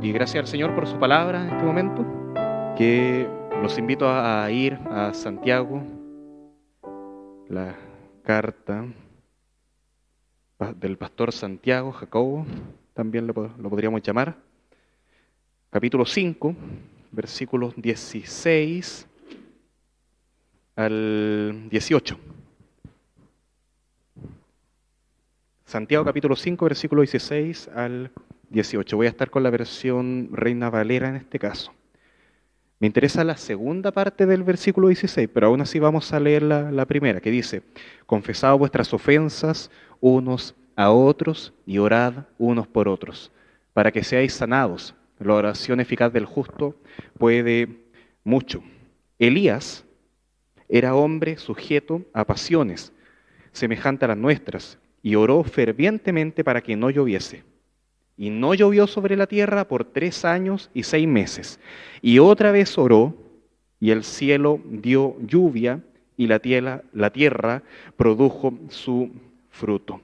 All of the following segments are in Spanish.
Y gracias al Señor por su palabra en este momento, que los invito a ir a Santiago, la carta del pastor Santiago, Jacobo, también lo podríamos llamar, capítulo 5, versículos 16 al 18. Santiago capítulo 5, versículo 16 al 18. Voy a estar con la versión Reina Valera en este caso. Me interesa la segunda parte del versículo 16, pero aún así vamos a leer la primera, que dice: confesad vuestras ofensas unos a otros y orad unos por otros, para que seáis sanados. La oración eficaz del justo puede mucho. Elías era hombre sujeto a pasiones, semejante a las nuestras, y oró fervientemente para que no lloviese. Y no llovió sobre la tierra por 3 años y 6 meses. Y otra vez oró, y el cielo dio lluvia, y la tierra produjo su fruto.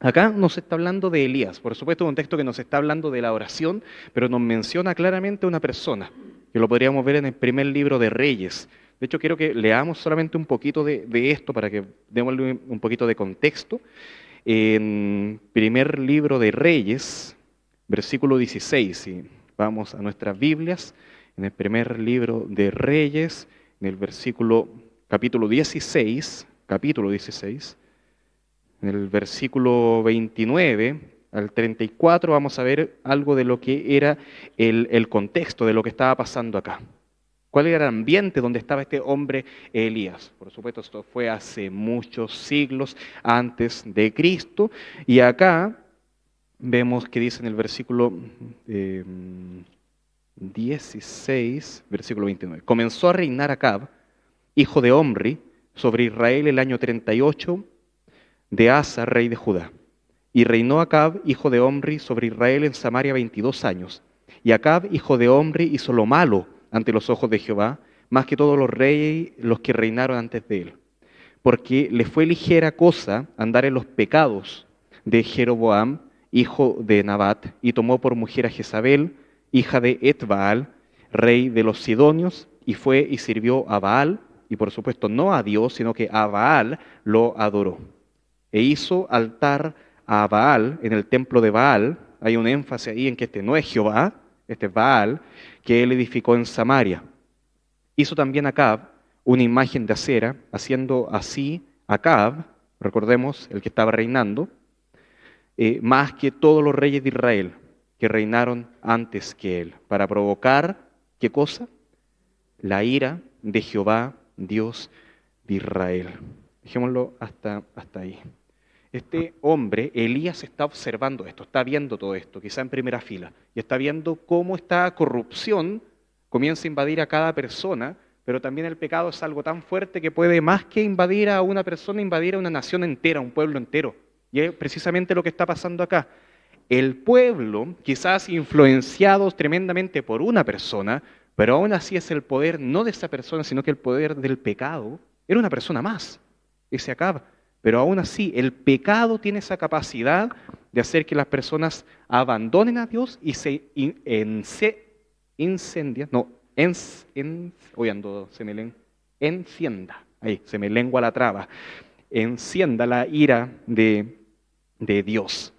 Acá nos está hablando de Elías. Por supuesto, es un texto que nos está hablando de la oración, pero nos menciona claramente una persona, que lo podríamos ver en el primer libro de Reyes. De hecho, quiero que leamos solamente un poquito de esto para que démosle un poquito de contexto. En primer libro de Reyes, versículo 16, si vamos a nuestras Biblias, en el primer libro de Reyes, en el capítulo 16, en el versículo 29 al 34 vamos a ver algo de lo que era el contexto de lo que estaba pasando acá. ¿Cuál era el ambiente donde estaba este hombre Elías? Por supuesto, esto fue hace muchos siglos antes de Cristo. Y acá vemos que dice en el versículo 16, versículo 29. Comenzó a reinar Acab, hijo de Omri, sobre Israel el año 38 de Asa, rey de Judá. Y reinó Acab, hijo de Omri, sobre Israel en Samaria 22 años. Y Acab, hijo de Omri, hizo lo malo ante los ojos de Jehová, más que todos los reyes los que reinaron antes de él. Porque le fue ligera cosa andar en los pecados de Jeroboam, hijo de Nabat, y tomó por mujer a Jezabel, hija de Etbaal, rey de los Sidonios, y fue y sirvió a Baal, y por supuesto no a Dios, sino que a Baal lo adoró. E hizo altar a Baal en el templo de Baal. Hay un énfasis ahí en que este no es Jehová, este es Baal, que él edificó en Samaria. Hizo también Acab una imagen de acera, haciendo así Acab, recordemos, el que estaba reinando, más que todos los reyes de Israel que reinaron antes que él, para provocar, ¿qué cosa? La ira de Jehová, Dios de Israel. Dejémoslo hasta ahí. Este hombre, Elías, está observando esto, está viendo todo esto, quizá en primera fila, y está viendo cómo esta corrupción comienza a invadir a cada persona, pero también el pecado es algo tan fuerte que puede, más que invadir a una persona, invadir a una nación entera, a un pueblo entero. Y es precisamente lo que está pasando acá. El pueblo, quizás influenciados tremendamente por una persona, pero aún así es el poder no de esa persona, sino que el poder del pecado, era una persona más, ese Acab. Pero aún así, el pecado tiene esa capacidad de hacer que las personas abandonen a Dios y se incendia, no, hoy ando, encienda, ahí, se me lengua la traba, encienda la ira de Dios.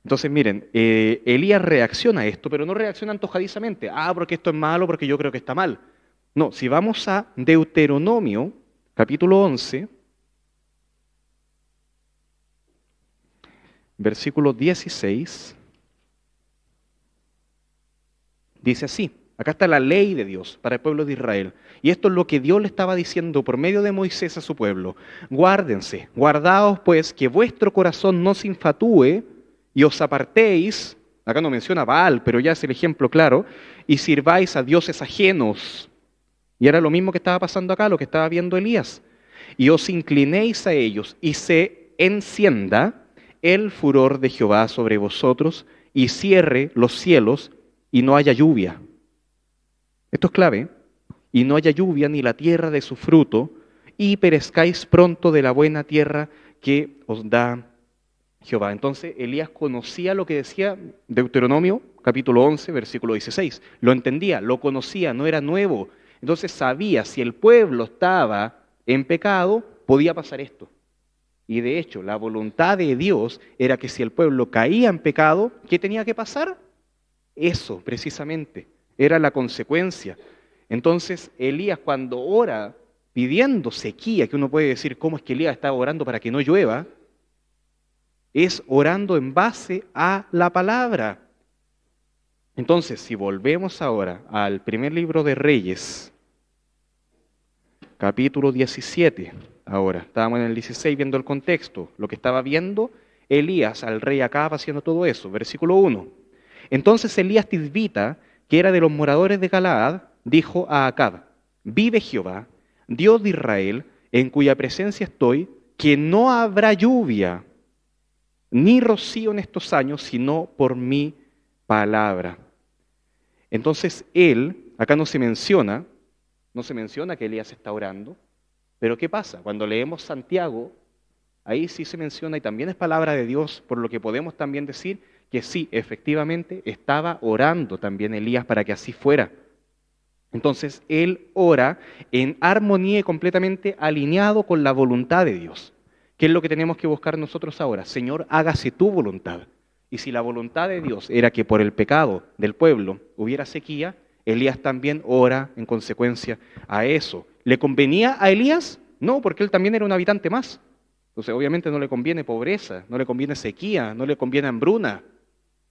Entonces, miren, Elías reacciona a esto, pero no reacciona antojadizamente. Porque esto es malo, porque yo creo que está mal. No, si vamos a Deuteronomio, capítulo 11, versículo 16, dice así: acá está la ley de Dios para el pueblo de Israel. Y esto es lo que Dios le estaba diciendo por medio de Moisés a su pueblo. Guárdense, guardaos pues que vuestro corazón no se infatúe y os apartéis, acá no menciona Baal, pero ya es el ejemplo claro, y sirváis a dioses ajenos. Y era lo mismo que estaba pasando acá, lo que estaba viendo Elías. Y os inclinéis a ellos y se encienda el furor de Jehová sobre vosotros y cierre los cielos y no haya lluvia. Esto es clave. Y no haya lluvia ni la tierra de su fruto y perezcáis pronto de la buena tierra que os da Jehová. Entonces Elías conocía lo que decía Deuteronomio capítulo 11, versículo 16. Lo entendía, lo conocía, no era nuevo. Entonces sabía si el pueblo estaba en pecado, podía pasar esto. Y de hecho, la voluntad de Dios era que si el pueblo caía en pecado, ¿qué tenía que pasar? Eso, precisamente, era la consecuencia. Entonces, Elías cuando ora pidiendo sequía, que uno puede decir, ¿cómo es que Elías estaba orando para que no llueva? Es orando en base a la palabra. Entonces, si volvemos ahora al primer libro de Reyes, capítulo 17, ahora, estábamos en el 16 viendo el contexto, lo que estaba viendo Elías al rey Acab haciendo todo eso, versículo 1. Entonces Elías Tisbita, que era de los moradores de Galaad, dijo a Acab, vive Jehová, Dios de Israel, en cuya presencia estoy, que no habrá lluvia ni rocío en estos años, sino por mi palabra. Entonces él, acá no se menciona que Elías está orando, pero ¿qué pasa? Cuando leemos Santiago, ahí sí se menciona y también es palabra de Dios, por lo que podemos también decir que sí, efectivamente, estaba orando también Elías para que así fuera. Entonces, él ora en armonía y completamente alineado con la voluntad de Dios. ¿Qué es lo que tenemos que buscar nosotros ahora? Señor, hágase tu voluntad. Y si la voluntad de Dios era que por el pecado del pueblo hubiera sequía, Elías también ora en consecuencia a eso. ¿Le convenía a Elías? No, porque él también era un habitante más. Entonces, obviamente no le conviene pobreza, no le conviene sequía, no le conviene hambruna.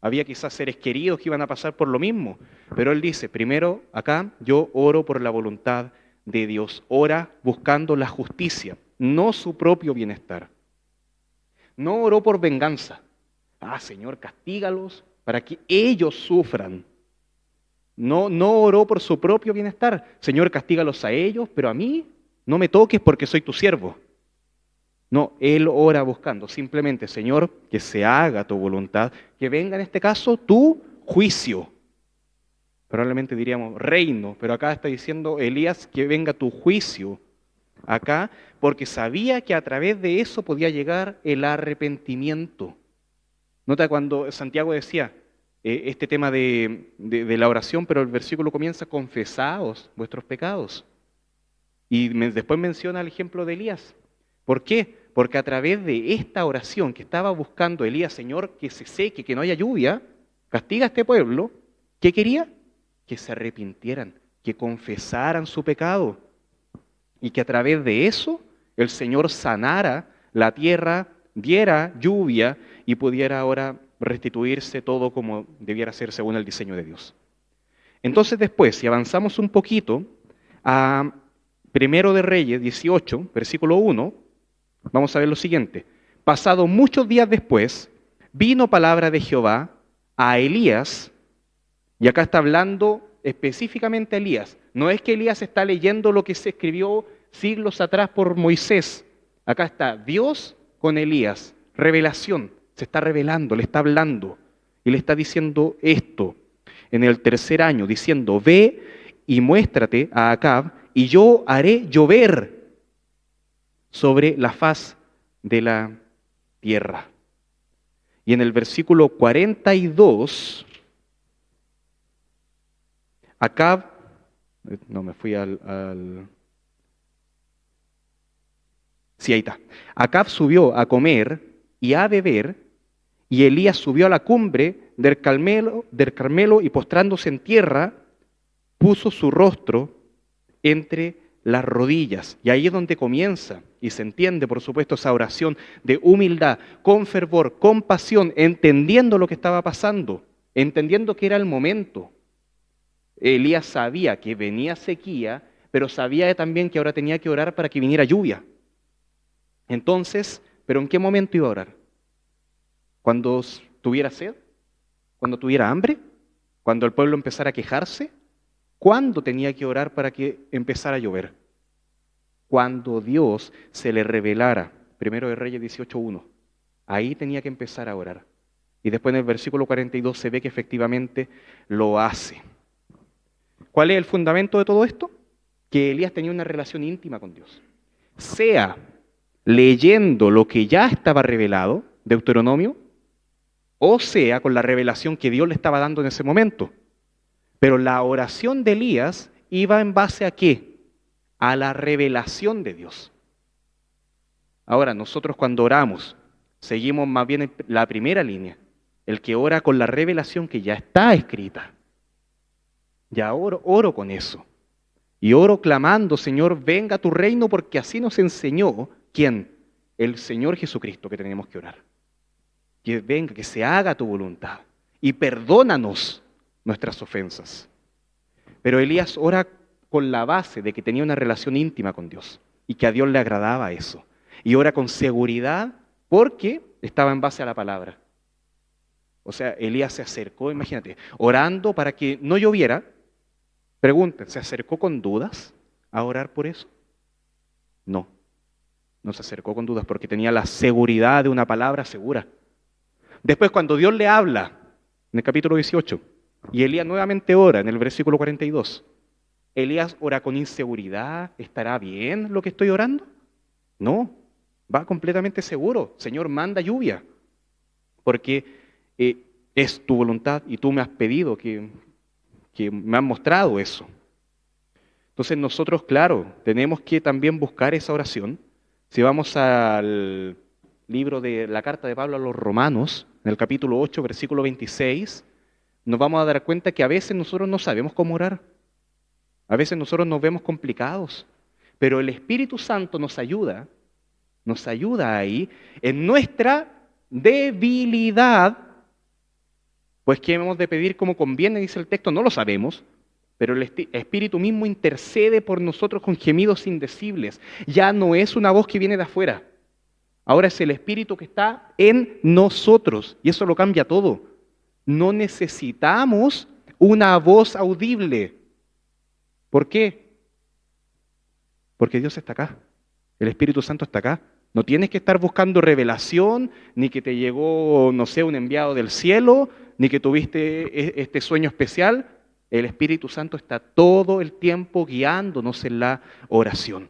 Había quizás seres queridos que iban a pasar por lo mismo. Pero él dice, primero acá, yo oro por la voluntad de Dios. Ora buscando la justicia, no su propio bienestar. No oró por venganza. Ah, Señor, castígalos para que ellos sufran. No oró por su propio bienestar. Señor, castígalos a ellos, pero a mí no me toques porque soy tu siervo. No, él ora buscando simplemente, Señor, que se haga tu voluntad, que venga en este caso tu juicio. Probablemente diríamos reino, pero acá está diciendo Elías que venga tu juicio acá, porque sabía que a través de eso podía llegar el arrepentimiento. Nota cuando Santiago decía este tema de la oración, pero el versículo comienza, confesaos vuestros pecados. Y después menciona el ejemplo de Elías. ¿Por qué? Porque a través de esta oración que estaba buscando Elías, Señor, que se seque, que no haya lluvia, castiga a este pueblo, ¿qué quería? Que se arrepintieran, que confesaran su pecado. Y que a través de eso el Señor sanara la tierra, diera lluvia y pudiera ahora restituirse todo como debiera ser según el diseño de Dios. Entonces después, si avanzamos un poquito a Primero de Reyes 18, versículo 1, vamos a ver lo siguiente. Pasado muchos días después, vino palabra de Jehová a Elías, y acá está hablando específicamente a Elías. No es que Elías está leyendo lo que se escribió siglos atrás por Moisés. Acá está Dios con Elías, revelación, se está revelando, le está hablando y le está diciendo esto en el tercer año, diciendo, ve y muéstrate a Acab y yo haré llover sobre la faz de la tierra. Y en el versículo 42, Acab, no me fui sí, ahí está. Acab subió a comer y a beber, y Elías subió a la cumbre del Carmelo y postrándose en tierra, puso su rostro entre las rodillas. Y ahí es donde comienza, y se entiende, por supuesto, esa oración de humildad, con fervor, con pasión, entendiendo lo que estaba pasando, entendiendo que era el momento. Elías sabía que venía sequía, pero sabía también que ahora tenía que orar para que viniera lluvia. Entonces, ¿pero en qué momento iba a orar? ¿Cuando tuviera sed? ¿Cuando tuviera hambre? ¿Cuando el pueblo empezara a quejarse? ¿Cuándo tenía que orar para que empezara a llover? Cuando Dios se le revelara. Primero de Reyes 18:1. Ahí tenía que empezar a orar. Y después en el versículo 42 se ve que efectivamente lo hace. ¿Cuál es el fundamento de todo esto? Que Elías tenía una relación íntima con Dios. Sea leyendo lo que ya estaba revelado, Deuteronomio, o sea, con la revelación que Dios le estaba dando en ese momento. Pero la oración de Elías iba en base a ¿qué? A la revelación de Dios. Ahora, nosotros cuando oramos, seguimos más bien la primera línea, el que ora con la revelación que ya está escrita. Ya oro con eso. Y oro clamando, Señor, venga a tu reino, porque así nos enseñó, ¿quién? El Señor Jesucristo, que tenemos que orar. Que venga, que se haga tu voluntad. Y perdónanos nuestras ofensas. Pero Elías ora con la base de que tenía una relación íntima con Dios y que a Dios le agradaba eso. Y ora con seguridad porque estaba en base a la palabra. O sea, Elías se acercó, imagínate, orando para que no lloviera. Pregunten, ¿se acercó con dudas a orar por eso? No, no se acercó con dudas porque tenía la seguridad de una palabra segura. Después, cuando Dios le habla, en el capítulo 18, y Elías nuevamente ora en el versículo 42, Elías ora con inseguridad. ¿Estará bien lo que estoy orando? No, va completamente seguro. Señor, manda lluvia, porque es tu voluntad y tú me has pedido que me han mostrado eso. Entonces nosotros, claro, tenemos que también buscar esa oración. Si vamos al libro de la carta de Pablo a los Romanos, en el capítulo 8, versículo 26, nos vamos a dar cuenta que a veces nosotros no sabemos cómo orar. A veces nosotros nos vemos complicados, pero el Espíritu Santo nos ayuda ahí en nuestra debilidad. Pues ¿qué hemos de pedir como conviene? Dice el texto, no lo sabemos, pero el Espíritu mismo intercede por nosotros con gemidos indecibles. Ya no es una voz que viene de afuera, ahora es el Espíritu que está en nosotros y eso lo cambia todo. No necesitamos una voz audible. ¿Por qué? Porque Dios está acá, el Espíritu Santo está acá. No tienes que estar buscando revelación, ni que te llegó, no sé, un enviado del cielo, ni que tuviste este sueño especial. El Espíritu Santo está todo el tiempo guiándonos en la oración.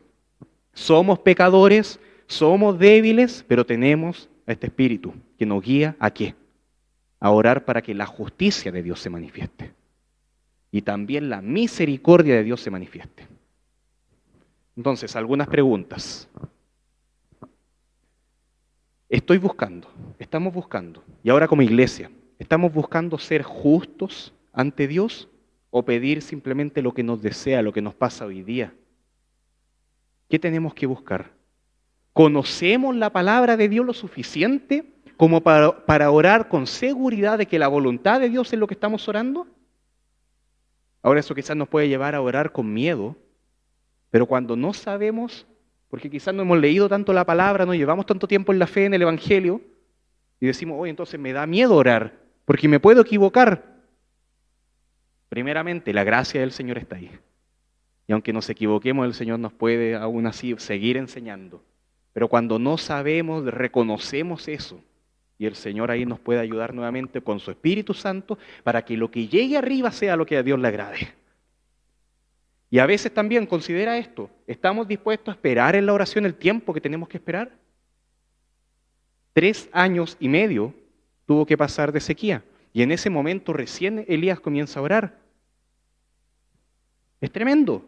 Somos pecadores, somos débiles, pero tenemos a este Espíritu que nos guía ¿a qué? A orar para que la justicia de Dios se manifieste. Y también la misericordia de Dios se manifieste. Entonces, algunas preguntas. Estamos buscando, y ahora como iglesia, ¿estamos buscando ser justos ante Dios o pedir simplemente lo que nos desea, lo que nos pasa hoy día? ¿Qué tenemos que buscar? ¿Conocemos la palabra de Dios lo suficiente como para orar con seguridad de que la voluntad de Dios es lo que estamos orando? Ahora eso quizás nos puede llevar a orar con miedo, pero cuando no sabemos, porque quizás no hemos leído tanto la palabra, no llevamos tanto tiempo en la fe, en el Evangelio, y decimos, oye, entonces me da miedo orar, porque me puedo equivocar. Primeramente, la gracia del Señor está ahí. Y aunque nos equivoquemos, el Señor nos puede aún así seguir enseñando. Pero cuando no sabemos, reconocemos eso. Y el Señor ahí nos puede ayudar nuevamente con su Espíritu Santo para que lo que llegue arriba sea lo que a Dios le agrade. Y a veces también considera esto, ¿estamos dispuestos a esperar en la oración el tiempo que tenemos que esperar? 3 años y medio tuvo que pasar de sequía. Y en ese momento recién Elías comienza a orar. Es tremendo.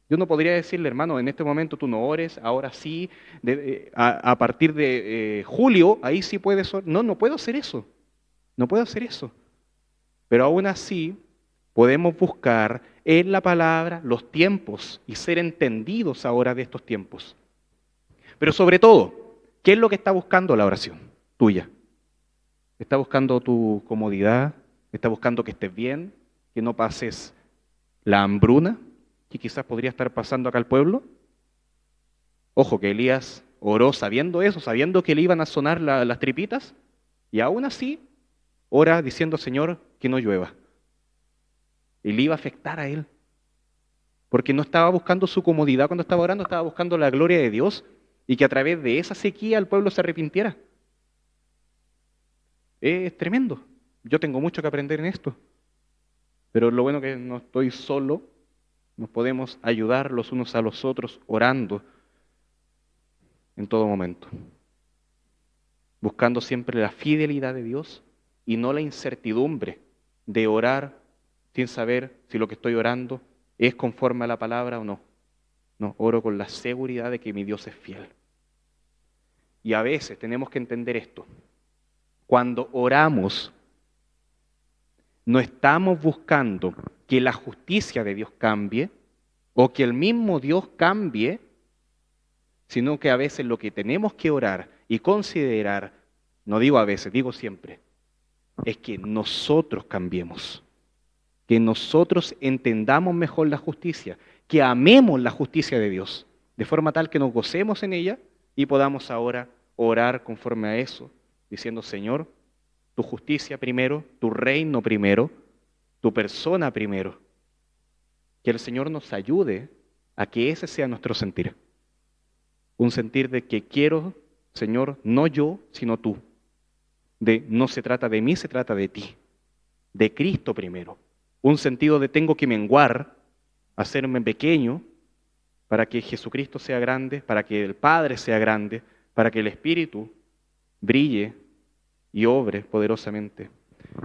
Yo no podría decirle, hermano, en este momento tú no ores, ahora sí, a partir de julio, ahí sí puedes orar. No, no puedo hacer eso. No puedo hacer eso. Pero aún así, podemos buscar en la palabra los tiempos y ser entendidos ahora de estos tiempos. Pero sobre todo, ¿qué es lo que está buscando la oración tuya? ¿Está buscando tu comodidad? ¿Está buscando que estés bien? ¿Que no pases la hambruna que quizás podría estar pasando acá al pueblo? Ojo que Elías oró sabiendo eso, sabiendo que le iban a sonar las tripitas, y aún así ora diciendo, Señor, que no llueva. Y le iba a afectar a él, porque no estaba buscando su comodidad cuando estaba orando, estaba buscando la gloria de Dios y que a través de esa sequía el pueblo se arrepintiera. Es tremendo. Yo tengo mucho que aprender en esto, pero lo bueno que no estoy solo, nos podemos ayudar los unos a los otros orando en todo momento. buscando siempre la fidelidad de Dios y no la incertidumbre de orar sin saber si lo que estoy orando es conforme a la palabra o no. No, oro con la seguridad de que mi Dios es fiel. Y a veces tenemos que entender esto. Cuando oramos, no estamos buscando que la justicia de Dios cambie o que el mismo Dios cambie, sino que a veces lo que tenemos que orar y considerar, no digo a veces, digo siempre, es que nosotros cambiemos, que nosotros entendamos mejor la justicia, que amemos la justicia de Dios, de forma tal que nos gocemos en ella y podamos ahora orar conforme a eso, diciendo, Señor, tu justicia primero, tu reino primero, tu persona primero. Que el Señor nos ayude a que ese sea nuestro sentir. Un sentir de que quiero, Señor, no yo, sino tú. De no se trata de mí, se trata de ti. De Cristo primero. Un sentido de tengo que menguar, hacerme pequeño, para que Jesucristo sea grande, para que el Padre sea grande, para que el Espíritu brille y obre poderosamente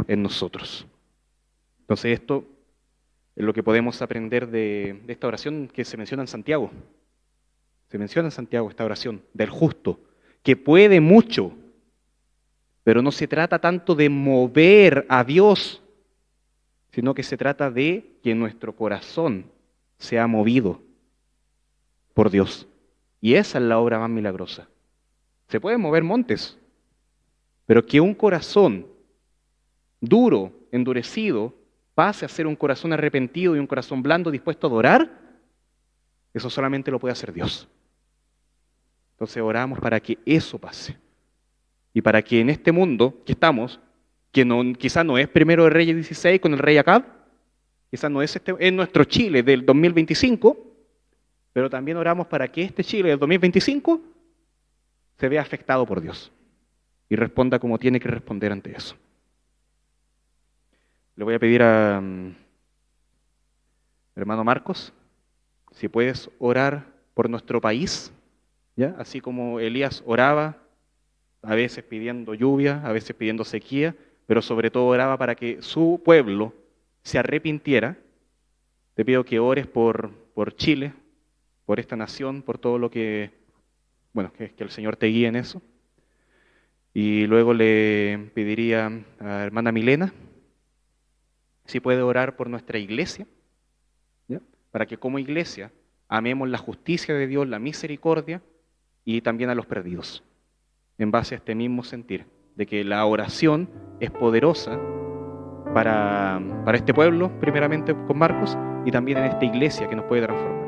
en nosotros. Entonces esto es lo que podemos aprender de esta oración que se menciona en Santiago. Se menciona en Santiago esta oración del justo, que puede mucho, pero no se trata tanto de mover a Dios, sino que se trata de que nuestro corazón sea movido por Dios. Y esa es la obra más milagrosa. Se pueden mover montes, pero que un corazón duro, endurecido, pase a ser un corazón arrepentido y un corazón blando dispuesto a adorar, eso solamente lo puede hacer Dios. Entonces oramos para que eso pase. Y para que en este mundo que estamos, que no, quizás no es primero de Reyes 16 con el rey Acab, quizás no es es nuestro Chile del 2025, pero también oramos para que este Chile del 2025 se vea afectado por Dios y responda como tiene que responder ante eso. Le voy a pedir a hermano Marcos, si puedes orar por nuestro país, ¿ya? Así como Elías oraba, a veces pidiendo lluvia, a veces pidiendo sequía, pero sobre todo oraba para que su pueblo se arrepintiera. Te pido que ores por Chile, por esta nación, por todo lo que, bueno, que el Señor te guíe en eso. Y luego le pediría a hermana Milena, si puede orar por nuestra iglesia, ¿ya? Para que como iglesia amemos la justicia de Dios, la misericordia y también a los perdidos, en base a este mismo sentir, de que la oración es poderosa para este pueblo, primeramente con Marcos, y también en esta iglesia que nos puede transformar.